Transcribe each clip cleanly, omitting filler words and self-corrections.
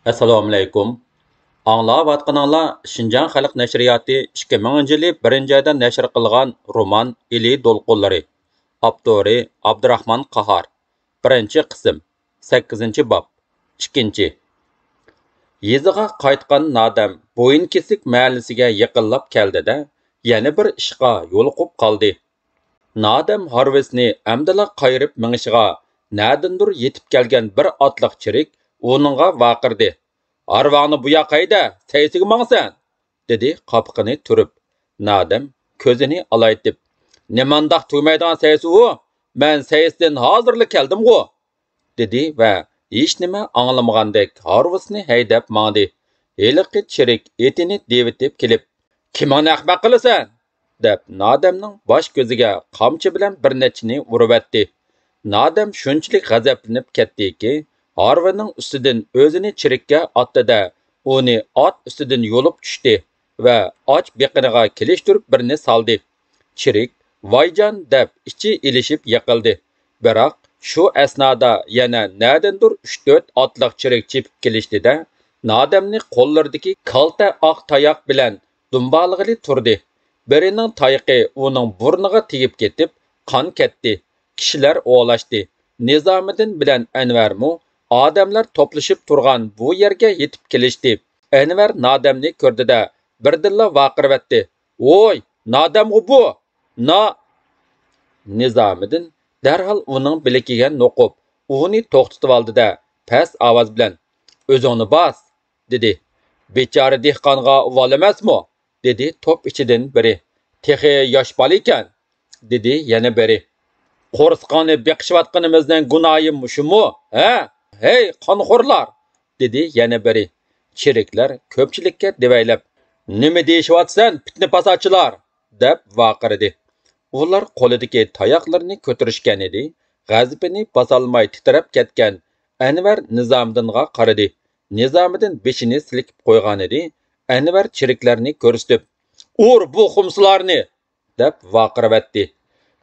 Assalomu alaykum. Anglayotganinglar Şinjan Xalq Nashriyati 2000-yili 1-oyda nashr qilgan roman Ili Dolqunlari. Avtori Abdurahmon Qahar. 1-qism. 8-bob. 2. Yeziga qaytgan Nadam bo'yin kesik mahallasiga yaqinlab keldida, yana bir ishga yo'liqib qoldi. Nadam Harvesni amdala qayirib mingishiga nadindir yetib kelgan bir otliq chirik uningga vaqirdi. Arvani bu yoqayda, saysiga mangsan, dedi qopqini turib. Nadam ko'zini alaytib, "Nimandaq tuymaydigan saysi u? Men saysdan hozirli keldim-ku", dedi va hech nima anglamagandek Harvesni haydab mangdi. Heliqi chirik etini devitib kelib, "Kimani ahmoq qilasan?" deb Nadamning bosh ko'ziga qamchi bilan bir nechini urib-atdi. Nadam shunchalik g'azablanib ketdiki, Harvaning ustidan o'zini chirikka otdi-da, uni ot ustidan yo'lib tushdi va och beqiniga kelishtirib birini soldi. Chirik "Voyjon" deb ichi ilishib yiqildi. Biroq shu asnoda yana nadandir 3-4 otliq chirik chepib kelishdi-da, Nadamni qo'llaridagi kalta oq tayoq bilan dumbalig'ili turdi. Birining tayoqi uning burniga tegib ketib, qon ketdi. Kishilar o'lashdi. Nizomiddin bilan Anvarmu odamlar to'plashib turgan bu yerga yetib kelishdi. Anvar Nadamni ko'rdida birdilla vaqirvatdi. "Voy, Nadamg'u bu! Nizomiddin darhol uning bilikiga noqib, uni to'xtatib oldi-da, past ovoz bilan "O'zingni bos", dedi. "Bechora dehqonga uvol emasmi?" dedi to'p ichidan biri. "Texi yosh bola ekan", dedi yana biri. "Qo'rsqonni beqishayotganimizning gunohi mushumu? Ha? Hey, qonxo'rlar", dedi yana biri. Chiriklar ko'pchilikka devaylab, "Nima deyishyapsan, fitna pasochilar?" deb vaqirdi. Ular qo'lidagi tayoqlarini ko'tarishgan edi. G'azabini bosolmay titrab ketgan Anvar Nizomiddinga qaradi. Nizomiddin beshini silkib qo'ygan edi. Anvar chiriklarni ko'rsatib, "Ur bu xumslarni", deb vaqirvatdi.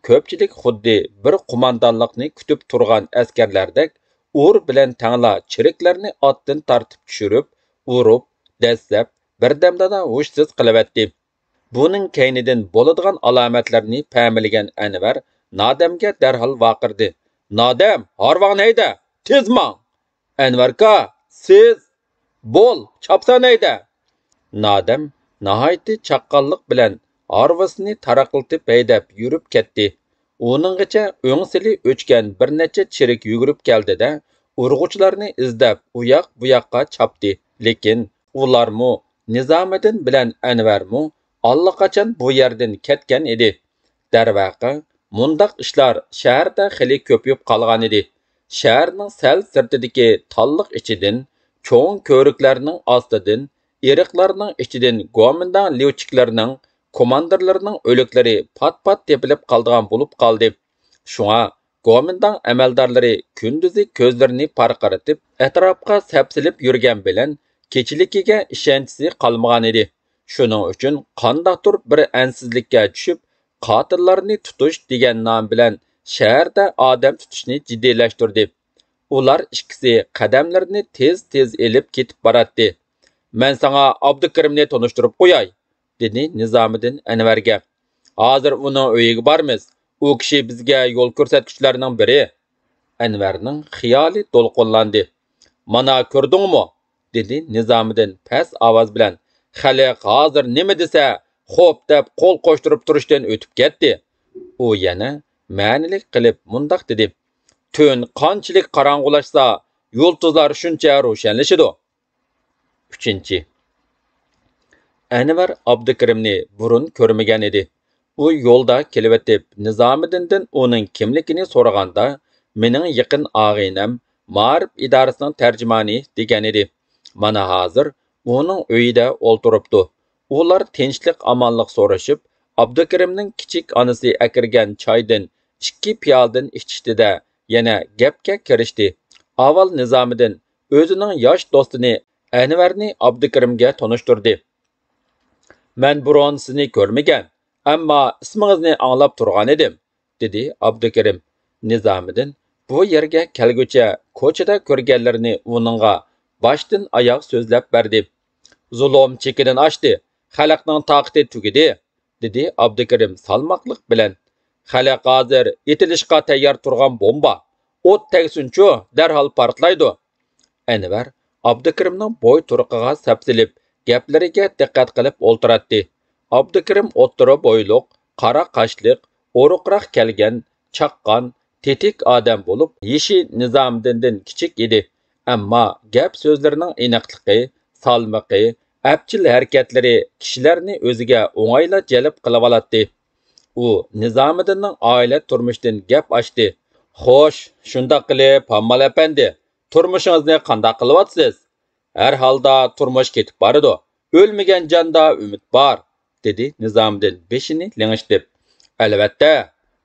Ko'pchilik xuddi bir qo'mondonlikni kutib turgan askarlardek ur bilan tangla chiriklarni otdan tortib tushirib, urib, dastlab birdamda hushsiz qilavatdi. Buning keynidan bo'ladigan alomatlarni pamilgan Anvar Nadamga darhol vaqirdi. "Nadam, Harvani hayda, tez mang!" "Anvarka, siz bo'l, chopsan hayda!" Nadam nihoyatda chaqqonlik bilan Harvasni taraqiltib haydab yurib ketdi. Uninggacha o'ngsili o'chgan bir necha chirik yugurib keldi-da, urg'uchilarni izlab u yoq bu yoqqa chopdi. Lekin ularmu Nizomiddin bilan Anvarmu allaqachon bu yerdan ketgan edi. Darvaqa, mundaq ishlar shaharda xili ko'payib qolgan edi. Shaharning sal sirtidagi talliq ichidan, cho'ng ko'riklarning ostidan, eriqlarning ichidan go'mindan levchiklarning, komandirlarning o'liklari pat-pat tepilib qoldigan bo'lib qoldi. Shunga go'mindan amaldorlari kunduzi ko'zlarini parqaratib, atrofga sapsilib yurgan bilan kechiligiga ishonchisi qolmagan edi. Shuning uchun qandaqdir bir ansizlikka tushib, qotillarni tutish degan nom bilan shaharda odam tutishni jiddiylashtirdi. Ular ikkisi qadamlarini tez-tez elib ketib boradi. "Men sana Abdukarimni tanishtirib qo'yay", dedi Nizomiddin Anvarga. "Hozir uning uyiga bormiz. U kishi bizga yo'l ko'rsatuvchilarning biri." Anvarning xiyoli to'lqinlandi. "Mana ko'rdingmi?" dedi Nizomiddin past ovoz bilan. "Xalq hozir nima desa, xo'p deb qo'l qo'shtirib turishdan o'tib ketdi." U yana ma'nilik qilib mundoq dedi: "Tun qanchalik qorong'ulashsa, yulduzlar shuncha ro'shanlashadi." 3. Anvar Abdukarimni burun ko'rmagan edi. U yo'lda kelib Nizomiddindan uning kimligini so'raganda, "Mening yaqin og'aynam, Ma'rif idorasining tarjimoni" degan edi. Mana hozir uning uyida o'ltiribdi. Ular tinchlik amonlik so'rashib, Abdukarimning kichik onasi akirgan choydan 2 piyoldan ichishdi-da, yana gapga kirishdi. Avval Nizomiddin o'zining yosh do'stini Anvarni Abdukarimga tanishtirdi. "Men burun sizni ko'rmagan, ammo ismingizni anglab turgan edim", dedi Abdukarim. Nizomiddin bu yerga kelguncha ko'chada ko'rganlarini uningga başdan oyoq so'zlab berdi. Zulm chekini oshdi, xalqning taqati tugidi, dedi Abdukarim salmoqliq bilan. Xalq hozir etilishga tayyor turgan bomba. O't tegsinchu, darhol portlaydi. Anvar Abdukarimning bo'y turqiga sapsilib, gaplariga diqqat qilib o'ltiradi. Abdukarim o'ttira bo'yliq, qora qashliq, o'ruqroq kelgan, chaqqan, tetik odam bo'lib, yeshi Nizomiddindan kichik edi. Ammo gap so'zlarining aniqligi, salmiqi, apchil harakatlari kishilarni o'ziga o'ng'ayla jalb qilib oladi. U Nizomiddinning oila turmushidan gap ochdi. Xo'sh, shundoq qilib, Hammal apandi, turmushingizni qanday qilyapsiz? Har holda turmush ketib boradi. O'lmagan jonda umid bor, dedi Nizomiddin beshini ling'ishtib. Albatta,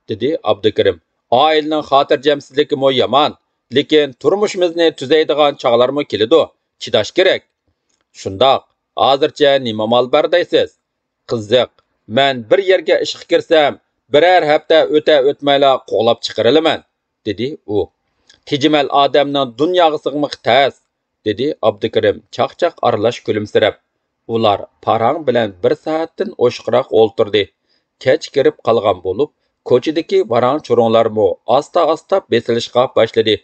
dedi Abdukarim. Oilaning xotirjamsizligi mo yomon, lekin turmushimizni tuzaydigan chog'larmi keladi. Chidash kerak. Shundoq, hozircha nima mol bar deysiz? Qiziq, men bir yerga ishga kirsam, biror hafta o'tmayla qo'g'lab chiqarilaman, dedi u. Tijmal odamning dunyoga sig'moq tas, dedi Abdukarim chaqchaq aralash kulimsirab. Ular parang bilan 1 soatdan o'shqiroq o'ltirdi. Kech kirib qolgan bo'lib, ko'chadagi varang churunglarmo asta-asta besilishga boshladi.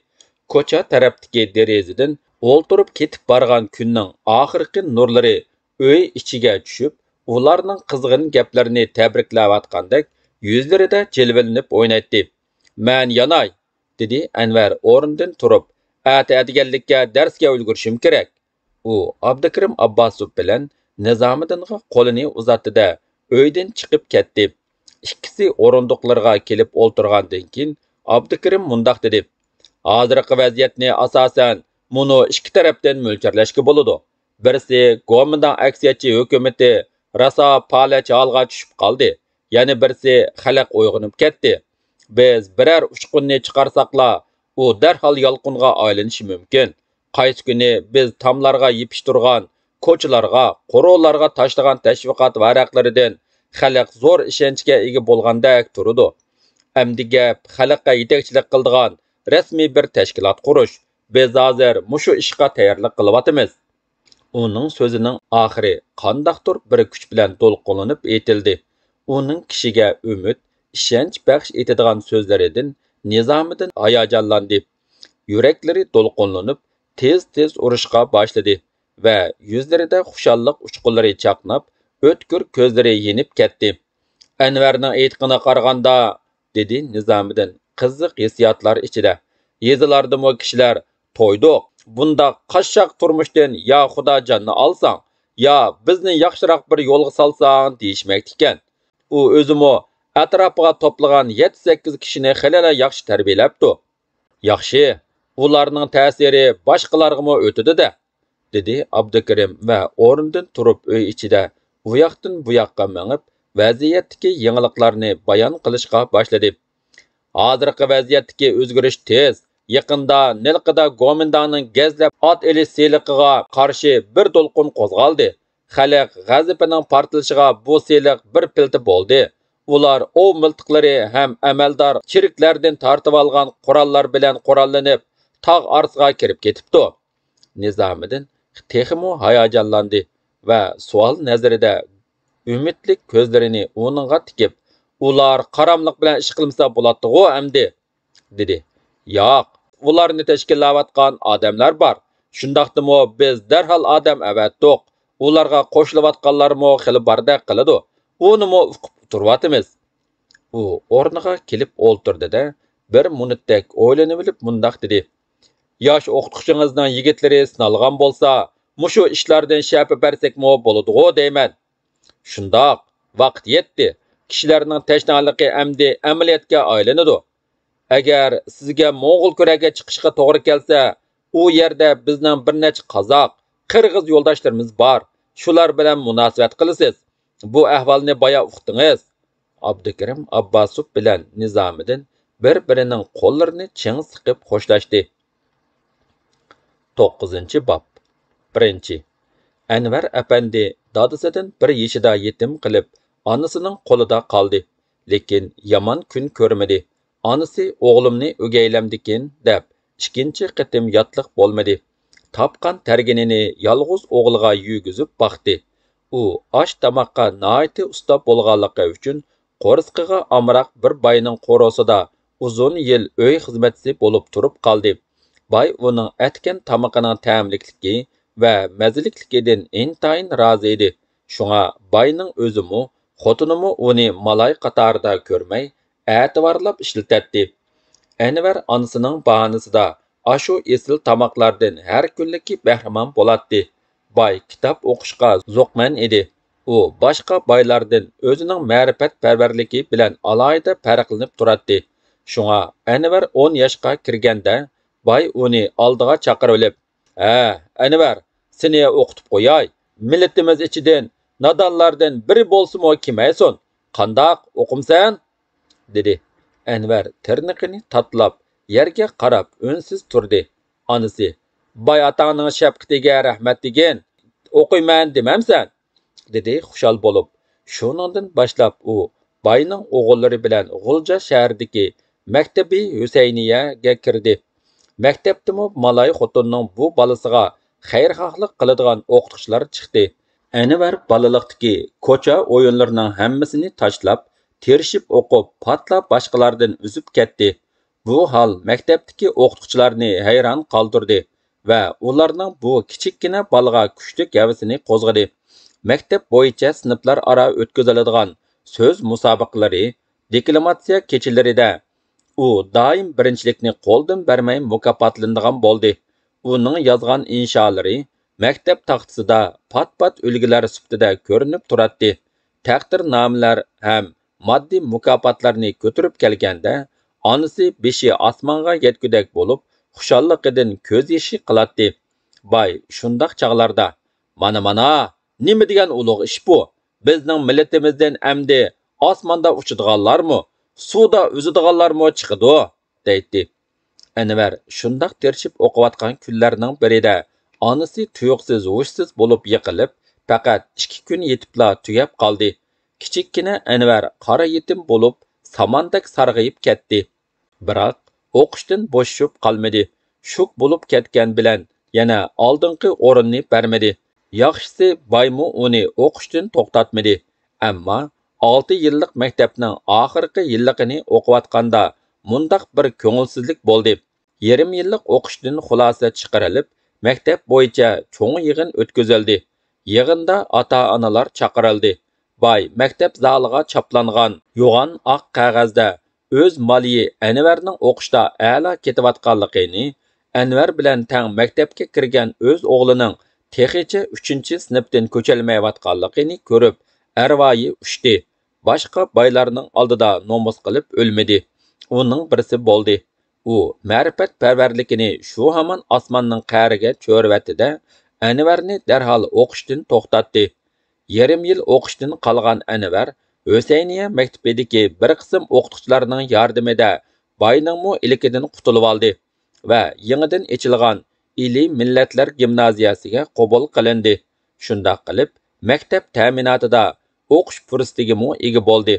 Ko'cha tarafdagi derazadan o'ltirib ketib borgan kunning oxirgi nurlari uy ichiga tushib, ularning qizg'in gaplarini tabriklayotgandek yuzlarida jilvillanib o'ynaydi. "Men yanay", dedi Anvar o'rnidan turib. "Atadiganlikka darsga ulgurishim kerak." U Abdukarim Abbosov bilan Nizomiddinga qo'lini uzatdi-da, uydan chiqib ketdi. Ikkisi o'rindiqlarga kelib o'ltirgandan keyin Abdukarim mundoq dedi: "Hozirgi vaziyatni asosan muno ikki tarafdan mo'ljarlashga bo'ladi. Birisi Gomindan aksiyatchi hukumati rasa palach holga tushib qoldi. Yana birisi xalq uyg'onib ketdi. Biz biror uchqunni chiqarsaqla, u darhol yolqinga aylanishi mumkin. Qaysi kuni biz tomlarga yepishtirgan, ko'chalarga, qo'rovlarga tashlagan tashviqot varaqlaridan xalq zo'r ishonchga ega bo'lgandek turadi. Amdi gap xalqqa yetakchilik qiladigan rasmiy bir tashkilot qurish. Biz hozir mushu ishga tayyorlik qilyapmiz." Uning so'zining oxiri qandaqdir bir kuch bilan to'lqinlanib aytildi. Uning kishiga umid, ishonch baxsh etadigan so'zlaridan Nizomiddin hayajonlandi. Yuraklari to'lqinlanib, tez-tez urishga boshladi va yuzlarida xushalliq uchqunlari chaqnab, o'tkir ko'zlari yenib ketdi. "Anvarning aytqini qaraganda", dedi Nizomiddin qiziq hissiyotlar ichida, "yezilardimi kishilar to'ydiq, bunda qashshoq turmushdan yo xudo jonni olsang, yo bizni yaxshiroq bir yo'lga solsang deyishmoqda ekan. U o'zimi atrofiga to'plagan 7-8 kishini xilala yaxshi tarbiyalabdi. Yaxshi, ularning ta'siri boshqalarga o'tadi-da", dedi Abdukarim va o'rnidan turib uy ichida u yoqdan bu yoqqa mengib, vaziyatdagi yangiliklarni bayon qilishga boshladi. "Hozirgi vaziyatdagi o'zgarish tez. Yaqinda Nilqida Gomindanning gazlab ot elish seliqiga qarshi bir to'lqin qo'zg'aldi. Xalq g'azabining portlashiga bu seliq bir pilti bo'ldi. Ular ov miltiqlari ham amaldor chiriklardan tortib olgan qurollar bilan qurollanib, tog' orsiga kirib ketibdi." Nizomiddin texmo hayajonlandi va savol nazarida umidlik ko'zlarini uningga tikib, "Ular qaramliq bilan ish qilmasa bo'ladi-ku, amdi", dedi. "Yo'q, ularni tashkillayotgan odamlar bor. Shundaqdimi biz darhol odam avatdiq. Ularga qo'shilayotganlarmi xili bardaq qiladi. Unimi uqib turyapmiz." U o'rniga kelib o'ltirdi-da, bir minutdak o'ylanib olib mundoq dedi: "Yosh o'qituvchingizning yigitlari sinalgan bo'lsa, mushu ishlardan shapi bersakmi bo'ladi-ku deyman." "Shundoq, vaqt yetdi. Kishilarning tashnaligi amdi amaliyotga aylanadi. Agar sizga Mo'g'ul ko'raga chiqishga to'g'ri kelsa, u yerda bizning bir necha qozoq, qirg'iz yo'ldoshlarimiz bor. Shular bilan munosabat qilasiz. Bu ahvolni boya uqdingiz." Abdukarim Abbosov bilan Nizomiddin bir-birining qo'llarini ching siqib xo'shlashdi. 9-bob. 1. Anvar apandi dadasidan bir yeshida yetim qilib, onasining qo'lida qoldi. Lekin yomon kun ko'rmadi. Onasi o'g'limni o'gaylamdikin deb ikkinchi qitim yotliq bo'lmadi. Tapqan tərginini yalğız oğluğa yügüzüb baxdı. U aş tamoqqa naiti usta bo'lganligi uchun qo'risqiga amroq bir bayning qo'rosida uzun yil uy xizmatchisi bo'lib turib qoldi. Bay uning atgan tamoqining ta'mlikligi va mazaligligidan intayin rozi edi. Shunga bayning o'zimi, xotinimi uni malay qatorida ko'rmay, e'tiborlab ishlatdi. Anvar onasining bahonasida ashu esil tamoqlardan har kunliki bahramon bo'ladi. Bay kitob o'qishga zo'qman edi. U boshqa baylardan o'zining ma'rifatparvarligi bilan alohida farqlanib turadi. Shunga Anvar 10 yoshga kirganda bay uni oldiga chaqirib olib, "Ha, Anvar, seni o'qitib qo'yay. Millatimiz ichidan nodonlardan biri bo'lsa-mo kimayson? Qandoq o'qimsan?" dedi. Anvar tirniqini tatlab, yerga qarab unsiz turdi. Onasi, "Bay otangning shafqatiga rahmat degin. O'qiyman demamsan?" dedi xushal bo'lib. Shuningdan boshlab u bayning o'g'illari bilan G'ulja shahridagi maktabi Husayniyaga kirdi. Maktabdimi malay xotinning bu balasiga xayrxohlik qiladigan o'qituvchilar chiqdi. Anvar balalikdagi ko'cha o'yinlarining hammasini tashlab, terishib o'qib, patlab boshqalardan uzib ketdi. Bu hol maktabdagi o'qituvchilarni hayron qoldirdi va ularning bu kichikkina balaga kuchlik havasini qo'zg'adi. Maktab bo'yicha sinflar aro o'tkaziladigan so'z musobaqalari, deklamatsiya kechalarida u doim birinchilikni qo'ldan bermay mukofotlanadigan bo'ldi. Uning yozgan insholari maktab taxtasida pat-pat ulgular sifatida ko'rinib turadi. Taqdirnomalar ham moddiy mukofotlarni ko'tarib kelganda, onasi beshi osmonga yetgudak bo'lib, xushalligidan ko'z yoshi qiladi. Bay shundoq chog'larda, "Mana, nima degan ulug' ish bu? Bizning millatimizdan amdi osmonda uchadiganlarmi, suvda uzadiganlarmi chiqadi?" deydi. Anvar shundoq terishib o'qiyotgan kunlarning birida onasi tuyuqsiz, hushsiz bo'lib yiqilib, faqat 2 kun yetibla tugab qoldi. Kichikkina Anvar qora yetim bo'lib, samandek sarg'ayib ketdi. Biroq o'qishdan bo'shib qolmadi. Shuk bo'lib ketgan bilan yana oldingi o'rinni bermadi. Yaxshisi baymu uni o'qishdan to'xtatmadi. Ammo 6 yillik maktabning oxirgi yilligini o'qiyotganda mundaq bir ko'ngilsizlik bo'ldi. Yarim yillik o'qishdan xulosa chiqarilib, maktab bo'yicha cho'ng yig'in o'tkazildi. Yig'inda ota-onalar chaqirildi. Bay maktab zaliga chaplangan yo'g'on oq qog'ozda o'z moliyi Anvarning o'qishda a'lo ketayotganligini, Anvar bilan tang maktabga kirgan o'z o'g'lining texicha 3-sinfdan ko'chalmayotganligini ko'rib, arvoyi ushdi. Boshqa baylarning oldida nomus qilib o'lmadi. Uning birisi bo'ldi. U ma'rifatparvarligini shu hamon osmonning qa'riga cho'rvatida Anvarni darhol o'qishdan to'xtatdi. Yarim yil o'qishdan qolgan Anvar Husayniya maktabidagi bir qism o'qituvchilarning yordamida bayningmi ilikidan qutulib oldi va yangidan ochilgan Ili Millatlar gimnaziyasiga qabul qilindi. Shundoq qilib, maktab ta'minotida o'qish fursatiga ega bo'ldi.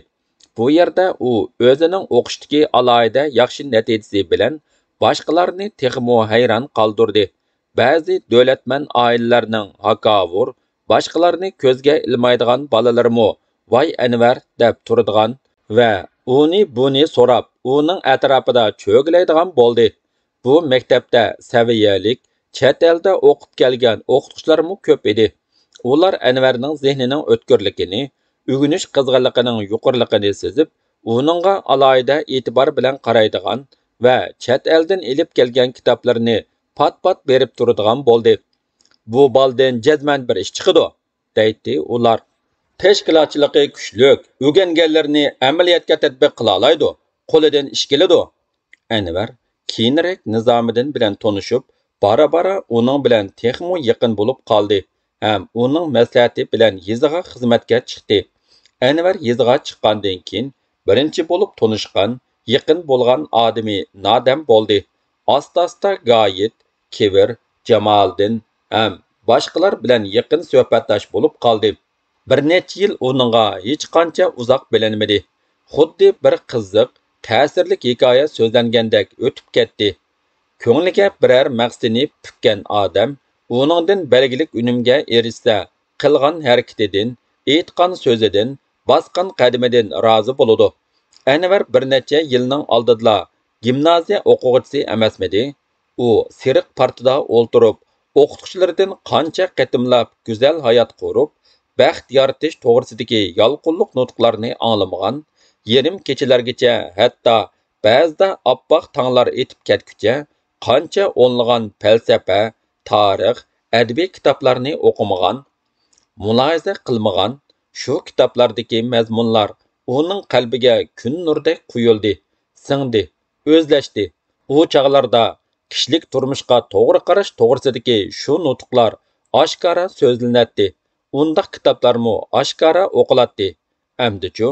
Bu yerda u o'zining o'qishdagi alohida yaxshi natijasi bilan boshqalarni texmo hayron qoldirdi. Ba'zi davlatman oilalarning hakavur, boshqalarni ko'zga ilmaydigan bolalarmi "Voy Anvar" deb turadigan va uni buni so'rab, uning atrofida cho'glaydigan bo'ldi. Bu maktabda saviyalik, chet elda o'qib kelgan o'qituvchilarmi ko'p edi. Ular Anvarning zehnining o'tkirligini, o'g'inish qizg'inligining yuqorligini sezib, uningga alohida e'tibor bilan qaraydigan va chet eldan elib kelgan kitoblarni pat-pat berib turadigan bo'ldi. "Bu baldan jazman bir ish chiqadi", deydi ular. "Tashkilotchiligi kuchlik, o'rganganlarni amaliyotga tatbiq qila oladi, qo'lidan ish keladi." Anvar keyinroq Nizomiddin bilan tanishib, bora-bora uning bilan texmo yaqin bo'lib qoldi. Ham uning maslahati bilan yeziga xizmatga chiqdi. Anvar yeziga chiqqandan keyin birinchi bo'lib tanishgan, yaqin bo'lgan odami Nodam bo'ldi. Asta-asta G'oyit, Kivir, Jamoliddin ham boshqalar bilan yaqin suhbatdosh bo'lib qoldi. Bir necha yil uningga hech qancha uzoq bilinmadi. Xuddi bir qiziq, ta'sirli hikoya so'zlangandek o'tib ketdi. ko'ngliga birər maqsadni pükkan odam uningdan belgilik unumga erishsa qilgan harakatidan aytgan so'zidan bosgan qadamidan rozi bo'ladi. Anvar bir necha yilning oldida gimnaziya o'quvchisi emasmidi? U siriq partida o'ltirib o'qituvchilardan qancha qatimlab go'zal hayot qurib baxt yaratish to'g'risidagi yolqinliq nutqlarni anglamagan, yerim kechalargacha, hatto ba'zida oppoq tonglar etib ketguncha qancha o'nlagan falsafa, tarix, adabiy kitoblarni o'qimagan, mulohaza qilmagan, shu kitoblardagi mazmunlar uning qalbiga kun nurdek quyildi, singdi, o'zlashdi. U chog'larda kishilik turmushga to'g'ri qarash to'g'risidagi shu nutqlar oshkora so'zlanadi. Undaq kitoblarmi oshkora o'qiladi. Amdichu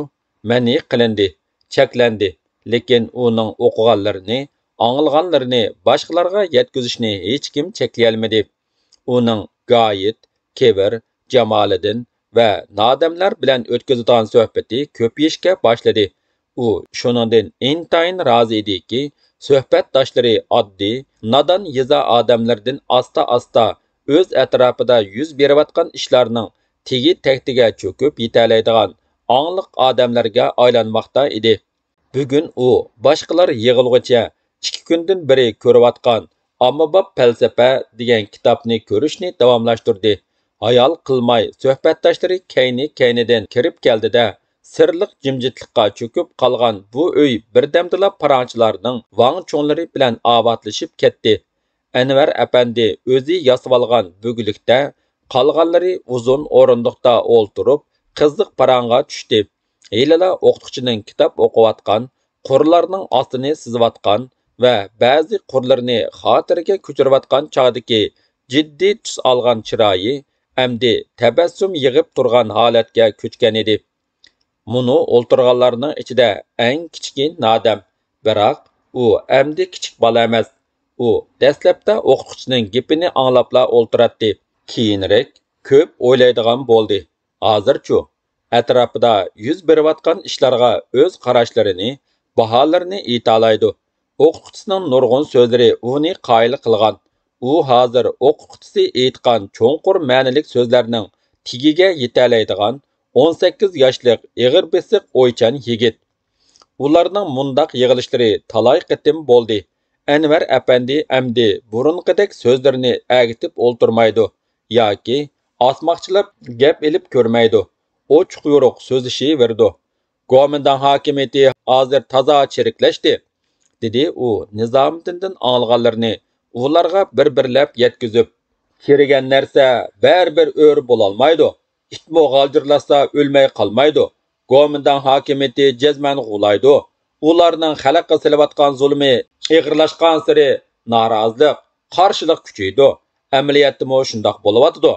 mani qilindi, cheklandi. Lekin uning o'qiganlarini, anglaganlarini boshqalarga yetkazishni hech kim cheklay uning Gayet, Kebir, Jamoliddin va nodamlar bilan o'tkazadigan suhbati ko'payishga boshladi. U shuningdan intayin rozi ediki, suhbatdoshlari oddiy, nodon yeza odamlardan asta-asta o'z atrofida yuz berayotgan ishlarning tegi taktiga cho'kib yetalaydigan angliq odamlarga aylanmoqda edi. Bugun u boshqalar yig'ilg'icha 2 kundan beri ko'rayotgan Ommabop falsafa degan kitobni ko'rishni davomlashtirdi. Hayal qilmay suhbatdoshlari kayni-kaynidan kirib keldida, sirliq jimjitlikqa cho'kib qolgan bu uy birdamdala paranchilarning vang cho'nlari bilan ovatlashib ketdi. Anvar apandi o'zi yasab olgan bugulikda qolganlari uzun o'rindiqda o'ltirib, qiziq paranga tushdi. Helala o'qituvchining kitob o'qiyotgan, qurlarning ostini sizayotgan va ba'zi qurlarni xotiraga ko'chirayotgan chog'dagi jiddiy tus olgan chiroyi amdi tabassum yig'ib turgan holatga ko'chgan edi. Munu o'ltirganlarning ichida eng kichiki nodam, biroq u amdi kichik bola emas. U dastlabda o'qituvchining gapini anglabla o'ltiradi. Keyinroq ko'p o'ylaydigan bo'ldi. Hozirchu atrofida yuz berayotgan ishlarga o'z qarashlarini, baholarini aytalaydi. O'qituvchining nurg'un so'zlari uni qoyil qilgan. U hozir o'qituvchisi aytgan cho'nqur ma'nilik so'zlarning tigiga yetalaydigan 18 yoshlik ig'ir besiq o'ychan yigit. Ularning mundaq yig'ilishlari talay qitim bo'ldi. Anvar apandi amdi burunqidek so'zlarini agitib o'ltirmaydi yoki osmoqchilab gap elib ko'rmaydi. Ochiq yo'ruq so'zlishi verdi. Qo'midan hokimiyati hozir toza chiriklashdi, dedi u Nizomiddindan anglaganlarini ularga bir-birlab yetkazib. Chirigan narsa baribir o'ri bo'lolmaydi. İtmo g'aljirlasa o'lmay qolmaydi. Qo'midan hokimiyati jazman g'ulaydi. Ularning xalqqa silayotgan zulmi ig'irlashgan sari norozilik, qarshilik kuchaydi. Amaliyotda shundoq bo'lyotdi.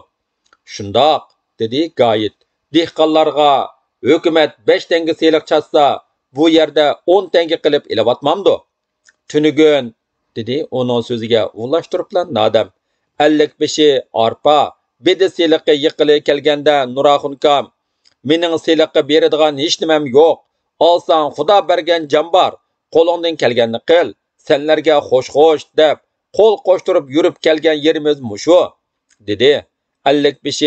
Shundoq, dedi Gayet. Dehqonlarga hukumat 5 tanga seliq chatsa, bu yerda 10 tanga qilib ilayotmamdi. Tunugun, dedi uning so'ziga ulashtiriblan nodam. 55 arpa, bedi seliqqa yiqili kelganda Nuraxunkam, mening seliqqa beradigan hech nimam yo'q. Olsang Xudo bergan jon bor. Qo'lingdan kelganini qil. Senlarga xo'sh-xo'sh deb qo'l qo'shtirib yurib kelgan yerimiz mushu, dedi. 55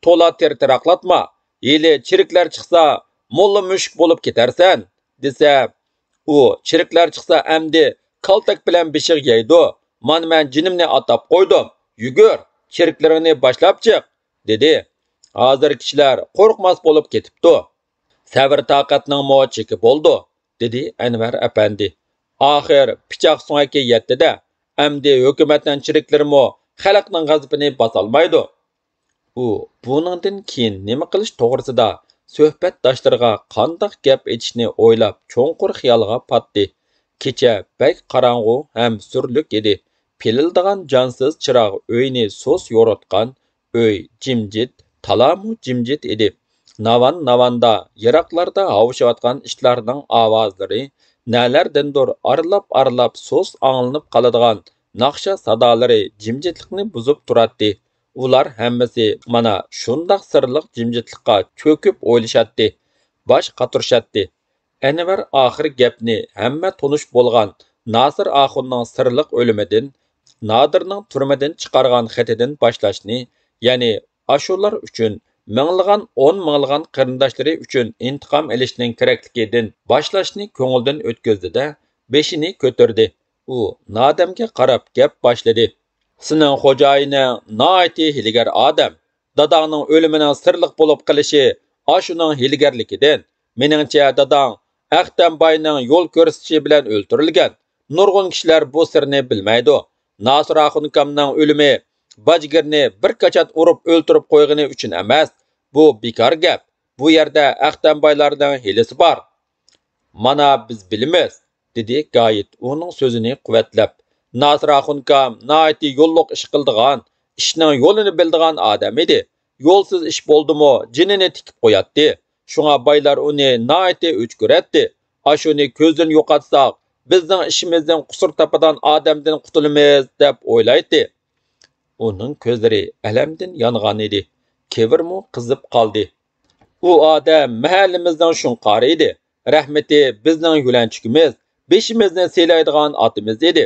to'la tertiraqlatma. Yili chiriklar chiqsa, molla mushuk bo'lib ketarsan, desa, u chiriklar chiqsa amdi kaltak bilan beshiq yeydi. Men jinimni atab qo'ydim. Yugur, chiriklarini boshlab chiq, dedi. Hozir kishilar qo'rqmas bo'lib ketibdi. Sabr toqatning mo'chiki bo'ldi, dedi Anvar apandi. Oxir pichoq so'ngaki yetdi-da, amdi hukumatning chiriklarimi xalqning g'azabini bosolmaydi. U buningdan keyin nima qilish to'g'risida suhbatdoshlariga qandoq gap aytishni o'ylab cho'nqur xiyolga patdi. Kecha bak qorong'u ham surlik edi. Pilildigan jonsiz chiroq uyni so'z yo'ritgan, uy jimjit, talamu jimjit edi. Navan-navanda, yiroqlarda havishayotgan ishlarning ovozlari, nalardandir arlab so'z anglanib qoladigan naqsha sadolari jimjitlikni buzib turadi. Ular hammasi mana shundoq sirliq jimjitlikqa cho'kib o'ylashadi, bosh qatirishadi. Anvar oxir gapni hamma tonish bo'lgan Nasir Axunning sirliq o'limidan, Nadirning turmadan chiqargan xatidan boshlashni, ya'ni ashular uchun minglagan, 10 minglagan qarindoshlari uchun intiqom olishning kerakligidan boshlashni ko'ngildan o'tkazdi-da, beshini ko'tardi. U Nadamga qarab gap boshladi. Sening xo'jayining noiti hilgar odam. Dadangning o'limining sirliq bo'lib qilishi ashuning hilgarligidan. Meningcha dadang Aqtambayning yo'l ko'rsatishi bilan o'ldirilgan. Nurg'un kishilar bu sirni bilmaydi. Nasir Axunkamning o'limi Bajgirni bir qachon urib o'ldirib qo'ygani uchun emas. Bu bekor gap. Bu yerda Aqtambaylarning hilisi bor. Mana biz bilamiz, dedi Gayet uning so'zini quvvatlab. Nasir Axunkam naiti yo'lliq ish qildigan, ishning yo'lini bildigan odam edi. Yo'lsiz ish bo'ldimi, jinini tikib qo'yatdi. Shunga baylar uni naiti o'ch ko'ratdi. Ashuni ko'zdan yo'qotsak, bizning ishimizdan qusur tapadan odamdan qutulamiz deb o'ylaydi. Uning ko'zlari alamdan yongan edi. Kevirmu qizib qoldi. U odam mahallimizning shunqori edi. Rahmeti bizning yulanchikimiz, beshimizni seylaydigan otimiz edi.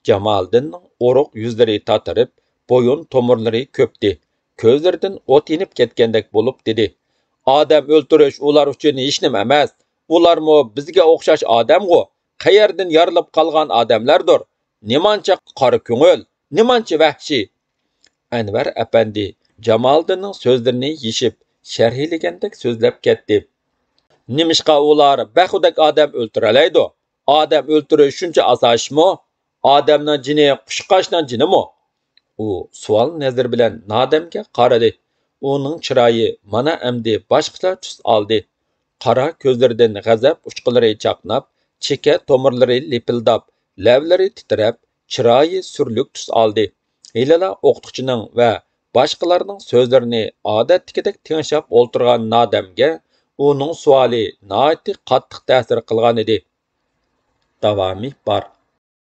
Jamoliddinning o'ruq yuzlari tatirib, bo'yin tomirlari ko'pdi. Ko'zlaridan o't yenib ketgandek bo'lib dedi. Odam o'ltirish ular uchun hech nima emas. Ularmi bizga o'xshash odam-ku. Qayerdan yorilib qolgan odamlardir. Nimancha qora ko'ngil, nimancha vahshiy. Anvar apandi Jamoliddinning so'zlarini yishib, sharhlagandek so'zlab ketdi. Nimishqa ular baxudak odam o'ltiralaydi? Odam o'ltirish shuncha asosmi? Odamning jini qushqashning jinimi? U savol nazar bilan Nadamga qaradi. Uning chiroyi mana endi boshqacha tus oldi. Qora ko'zlaridan g'azab uchqilari chaqnab, cheka tomirlari lepildab, lavlari titrab, chiroyi surlik tus oldi. Helala o'qituvchining va boshqalarning so'zlarini odatdagidek tinglab o'ltirgan Nadamga uning savoli nihoyatda qattiq ta'sir qilgan edi. Davomi bor.